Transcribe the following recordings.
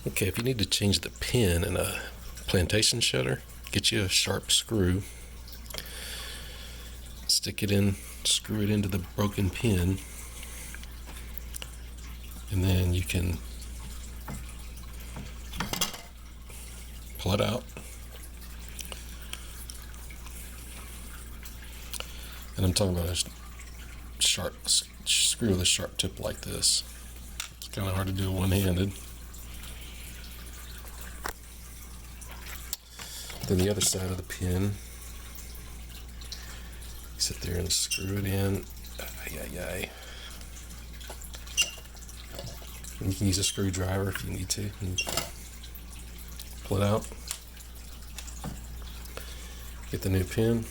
Okay, if you need to change the pin in a Plantation Shutter, get you a sharp screw, stick it in, screw it into the broken pin, and then you can pull it out. And I'm talking about a sharp screw with a sharp tip like this. It's kind of hard to do one-handed. Then the other side of the pin, you sit there and screw it in. And you can use a screwdriver if you need to and pull it out. Get the new pin.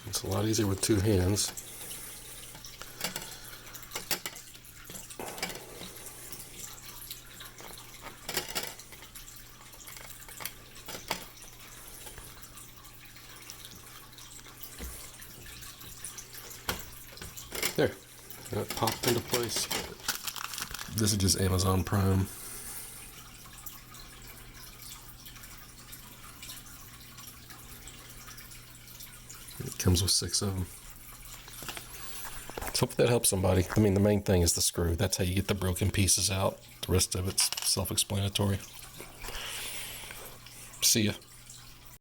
It's a lot easier with two hands. There, and it popped into place. This is just Amazon Prime. It comes with 6 of them. So hopefully that helps somebody. I mean, the main thing is the screw. That's how you get the broken pieces out. The rest of it's self-explanatory. See ya.